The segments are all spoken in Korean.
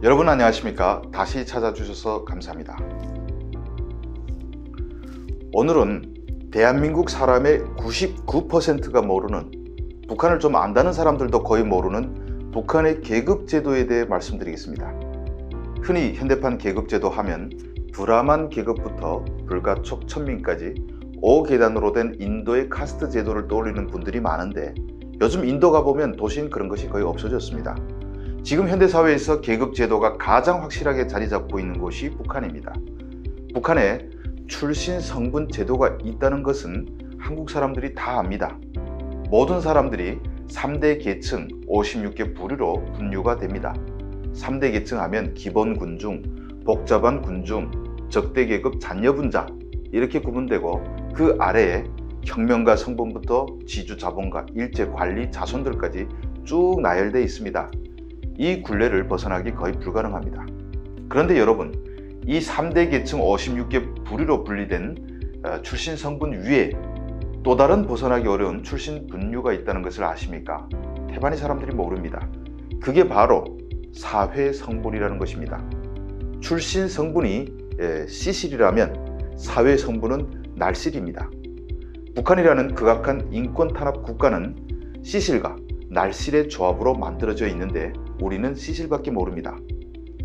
여러분 안녕하십니까? 다시 찾아주셔서 감사합니다. 오늘은 대한민국 사람의 99%가 모르는, 북한을 좀 안다는 사람들도 거의 모르는 북한의 계급제도에 대해 말씀드리겠습니다. 흔히 현대판 계급제도 하면 브라만 계급부터 불가촉 천민까지 5계단으로 된 인도의 카스트 제도를 떠올리는 분들이 많은데, 요즘 인도 가보면 도시는 그런 것이 거의 없어졌습니다. 지금 현대사회에서 계급제도가 가장 확실하게 자리 잡고 있는 곳이 북한입니다. 북한에 출신 성분 제도가 있다는 것은 한국 사람들이 다 압니다. 모든 사람들이 3대 계층 56개 부류로 분류가 됩니다. 3대 계층 하면 기본 군중, 복잡한 군중, 적대 계급 잔여분자 이렇게 구분되고, 그 아래에 혁명가 성분부터 지주 자본가, 일제 관리 자손들까지 쭉 나열되어 있습니다. 이 굴레를 벗어나기 거의 불가능합니다. 그런데 여러분, 이 3대 계층 56개 부류로 분리된 출신 성분 위에 또 다른 벗어나기 어려운 출신 분류가 있다는 것을 아십니까? 태반이 사람들이 모릅니다. 그게 바로 사회 성분이라는 것입니다. 출신 성분이 C실이라면 사회 성분은 날실입니다. 북한이라는 극악한 인권 탄압 국가는 C실과 날실의 조합으로 만들어져 있는데, 우리는 C실밖에 모릅니다.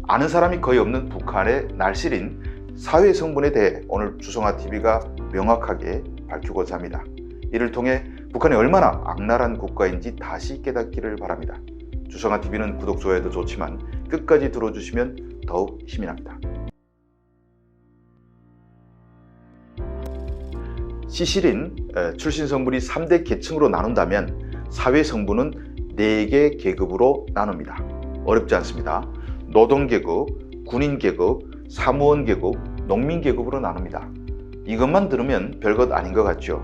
아는 사람이 거의 없는 북한의 날실인 사회 성분에 대해 오늘 주성아TV가 명확하게 밝히고자 합니다. 이를 통해 북한이 얼마나 악랄한 국가인지 다시 깨닫기를 바랍니다. 주성아TV는 구독, 좋아요도 좋지만 끝까지 들어주시면 더욱 힘이 납니다. C실인 출신 성분이 3대 계층으로 나눈다면 사회 성분은 4개 계급으로 나눕니다. 어렵지 않습니다. 노동계급, 군인계급, 사무원계급, 농민계급으로 나눕니다. 이것만 들으면 별것 아닌 것 같죠?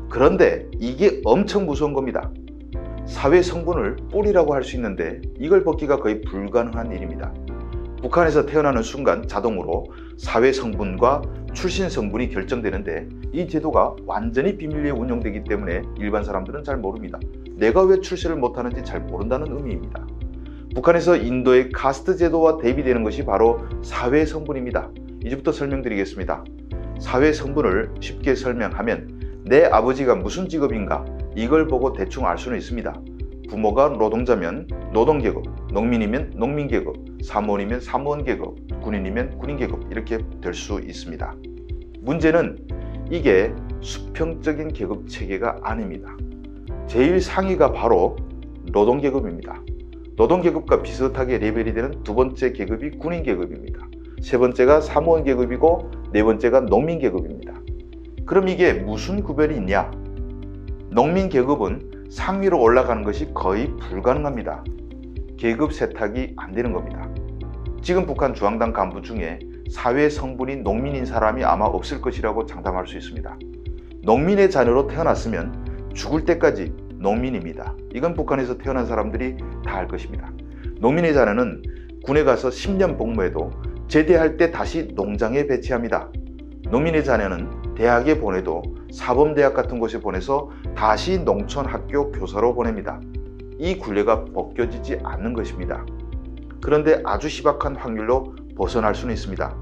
그런데 이게 엄청 무서운 겁니다. 사회 성분을 뿌리라고 할 수 있는데 이걸 벗기가 거의 불가능한 일입니다. 북한에서 태어나는 순간 자동으로 사회 성분과 출신 성분이 결정되는데, 이 제도가 완전히 비밀리에 운영되기 때문에 일반 사람들은 잘 모릅니다. 내가 왜 출세를 못하는지 잘 모른다는 의미입니다. 북한에서 인도의 카스트 제도와 대비되는 것이 바로 사회 성분입니다. 이제부터 설명드리겠습니다. 사회 성분을 쉽게 설명하면 내 아버지가 무슨 직업인가 이걸 보고 대충 알 수는 있습니다. 부모가 노동자면 노동계급, 농민이면 농민계급, 사무원이면 사무원계급, 군인이면 군인계급 이렇게 될 수 있습니다. 문제는 이게 수평적인 계급 체계가 아닙니다. 제일 상위가 바로 노동계급입니다. 노동계급과 비슷하게 레벨이 되는 두 번째 계급이 군인계급입니다. 세 번째가 사무원계급이고 네 번째가 농민계급입니다. 그럼 이게 무슨 구별이 있냐? 농민계급은 상위로 올라가는 것이 거의 불가능합니다. 계급 세탁이 안 되는 겁니다. 지금 북한 중앙당 간부 중에 사회 성분이 농민인 사람이 아마 없을 것이라고 장담할 수 있습니다. 농민의 자녀로 태어났으면 죽을 때까지 농민입니다. 이건 북한에서 태어난 사람들이 다 알 것입니다. 농민의 자녀는 군에 가서 10년 복무해도 제대할 때 다시 농장에 배치합니다. 농민의 자녀는 대학에 보내도 사범대학 같은 곳에 보내서 다시 농촌 학교 교사로 보냅니다. 이 굴레가 벗겨지지 않는 것입니다. 그런데 아주 희박한 확률로 벗어날 수는 있습니다.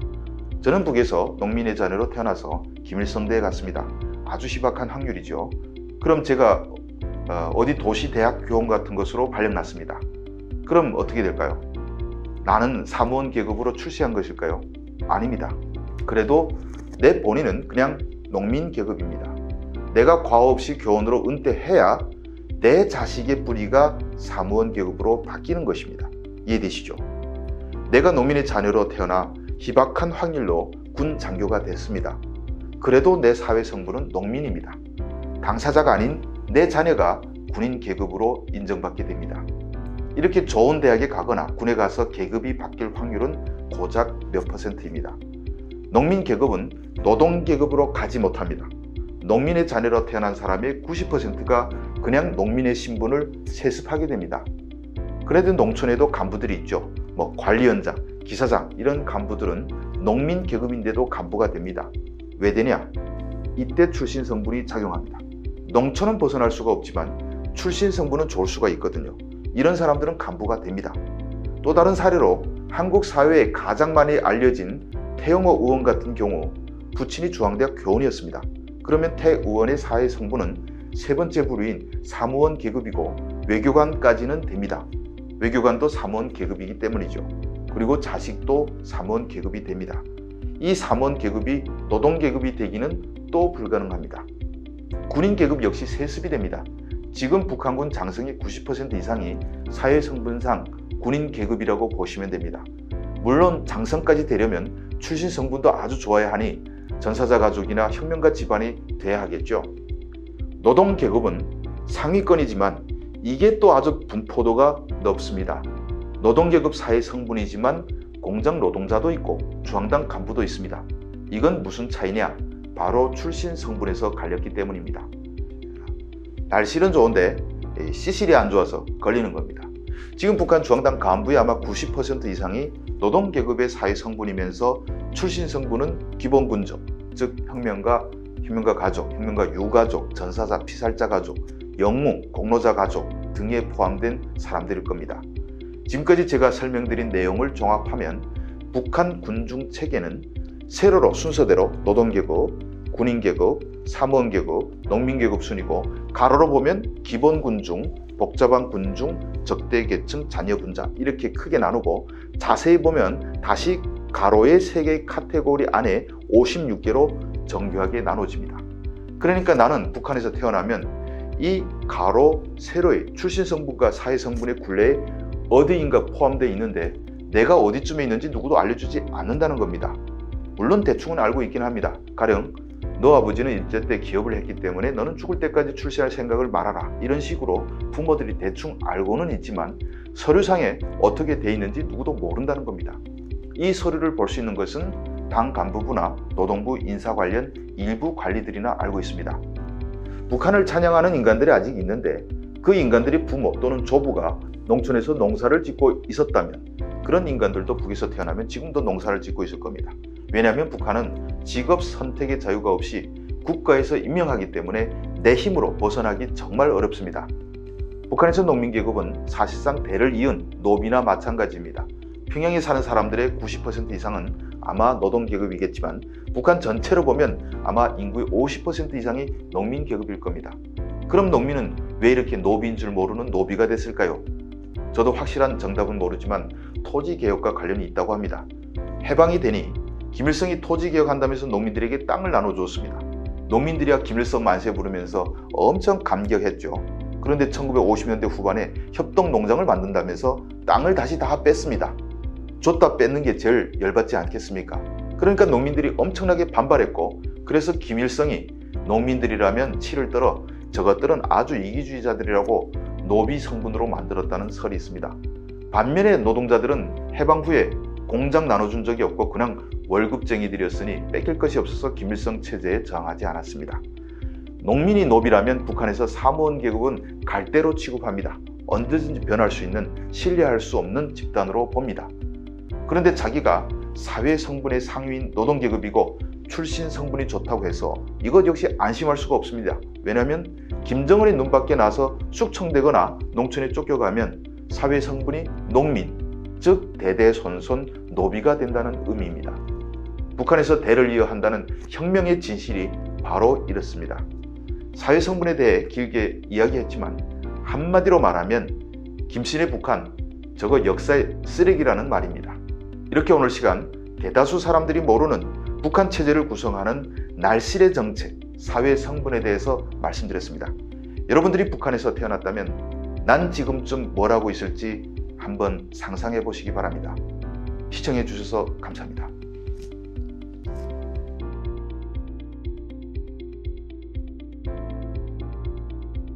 저는 북에서 농민의 자녀로 태어나서 김일성대에 갔습니다. 아주 희박한 확률이죠. 그럼 제가 어디 도시 대학 교원 같은 것으로 발령났습니다. 그럼 어떻게 될까요? 나는 사무원 계급으로 출세한 것일까요? 아닙니다. 그래도 내 본인은 그냥 농민 계급입니다. 내가 과오 없이 교원으로 은퇴해야 내 자식의 뿌리가 사무원 계급으로 바뀌는 것입니다. 이해되시죠? 내가 농민의 자녀로 태어나 희박한 확률로 군 장교가 됐습니다. 그래도 내 사회 성분은 농민입니다. 당사자가 아닌 내 자녀가 군인 계급으로 인정받게 됩니다. 이렇게 좋은 대학에 가거나 군에 가서 계급이 바뀔 확률은 고작 몇 %입니다. 농민 계급은 노동 계급으로 가지 못합니다. 농민의 자녀로 태어난 사람의 90%가 그냥 농민의 신분을 세습하게 됩니다. 그래도 농촌에도 간부들이 있죠. 관리원장, 기사장 이런 간부들은 농민 계급인데도 간부가 됩니다. 왜 되냐? 이때 출신 성분이 작용합니다. 농촌은 벗어날 수가 없지만 출신 성분은 좋을 수가 있거든요. 이런 사람들은 간부가 됩니다. 또 다른 사례로 한국 사회에 가장 많이 알려진 태영호 의원 같은 경우 부친이 중앙대학 교원이었습니다. 그러면 태 의원의 사회 성분은 세 번째 부류인 사무원 계급이고 외교관까지는 됩니다. 외교관도 사무원 계급이기 때문이죠. 그리고 자식도 사무원 계급이 됩니다. 이 사무원 계급이 노동 계급이 되기는 또 불가능합니다. 군인 계급 역시 세습이 됩니다. 지금 북한군 장성의 90% 이상이 사회 성분상 군인 계급이라고 보시면 됩니다. 물론 장성까지 되려면 출신 성분도 아주 좋아야 하니 전사자 가족이나 혁명가 집안이 돼야 하겠죠. 노동 계급은 상위권이지만 이게 또 아주 분포도가 넓습니다. 노동 계급 사회 성분이지만 공장 노동자도 있고 중앙당 간부도 있습니다. 이건 무슨 차이냐? 바로 출신 성분에서 갈렸기 때문입니다. 날씨는 좋은데 시실이 안 좋아서 걸리는 겁니다. 지금 북한 중앙당 간부의 아마 90% 이상이 노동 계급의 사회 성분이면서 출신 성분은 기본 군족, 즉 혁명가, 혁명가 가족, 혁명가 유가족, 전사자, 피살자 가족, 영웅, 공로자 가족 등에 포함된 사람들일 겁니다. 지금까지 제가 설명드린 내용을 종합하면 북한 군중 체계는 세로로 순서대로 노동계급, 군인계급, 사무원계급, 농민계급 순이고 가로로 보면 기본군중, 복잡한 군중, 적대계층, 자녀분자 이렇게 크게 나누고 자세히 보면 다시 가로의 3개의 카테고리 안에 56개로 정교하게 나눠집니다. 그러니까 나는 북한에서 태어나면 이 가로 세로의 출신 성분과 사회 성분의 굴레에 어디인가 포함되어 있는데 내가 어디쯤에 있는지 누구도 알려주지 않는다는 겁니다. 물론 대충은 알고 있긴 합니다. 가령 너 아버지는 일제 때 기업을 했기 때문에 너는 죽을 때까지 출세할 생각을 말아라. 이런 식으로 부모들이 대충 알고는 있지만 서류상에 어떻게 돼 있는지 누구도 모른다는 겁니다. 이 서류를 볼 수 있는 것은 당 간부부나 노동부 인사 관련 일부 관리들이나 알고 있습니다. 북한을 찬양하는 인간들이 아직 있는데 그 인간들이 부모 또는 조부가 농촌에서 농사를 짓고 있었다면 그런 인간들도 북에서 태어나면 지금도 농사를 짓고 있을 겁니다. 왜냐하면 북한은 직업 선택의 자유가 없이 국가에서 임명하기 때문에 내 힘으로 벗어나기 정말 어렵습니다. 북한에서 농민계급은 사실상 대를 이은 노비나 마찬가지입니다. 평양에 사는 사람들의 90% 이상은 아마 노동계급이겠지만 북한 전체로 보면 아마 인구의 50% 이상이 농민계급일 겁니다. 그럼 농민은 왜 이렇게 노비인 줄 모르는 노비가 됐을까요? 저도 확실한 정답은 모르지만 토지개혁과 관련이 있다고 합니다. 해방이 되니 김일성이 토지개혁한다면서 농민들에게 땅을 나눠주었습니다. 농민들이야 김일성 만세 부르면서 엄청 감격했죠. 그런데 1950년대 후반에 협동농장을 만든다면서 땅을 다시 다 뺐습니다. 줬다 뺏는 게 제일 열받지 않겠습니까? 그러니까 농민들이 엄청나게 반발했고 그래서 김일성이 농민들이라면 치를 떨어 저것들은 아주 이기주의자들이라고 노비 성분으로 만들었다는 설이 있습니다. 반면에 노동자들은 해방 후에 공장 나눠준 적이 없고 그냥 월급쟁이들이었으니 뺏길 것이 없어서 김일성 체제에 저항하지 않았습니다. 농민이 노비라면 북한에서 사무원 계급은 갈대로 취급합니다. 언제든지 변할 수 있는 신뢰할 수 없는 집단으로 봅니다. 그런데 자기가 사회 성분의 상위인 노동계급이고 출신 성분이 좋다고 해서 이것 역시 안심할 수가 없습니다. 왜냐하면 김정은의 눈밖에 나서 숙청되거나 농촌에 쫓겨가면 사회 성분이 농민, 즉 대대손손 노비가 된다는 의미입니다. 북한에서 대를 이어한다는 혁명의 진실이 바로 이렇습니다. 사회 성분에 대해 길게 이야기했지만 한마디로 말하면 김신의 북한, 저거 역사의 쓰레기라는 말입니다. 이렇게 오늘 시간 대다수 사람들이 모르는 북한 체제를 구성하는 날실의 정책, 사회 성분에 대해서 말씀드렸습니다. 여러분들이 북한에서 태어났다면 난 지금쯤 뭘 하고 있을지 한번 상상해 보시기 바랍니다. 시청해 주셔서 감사합니다.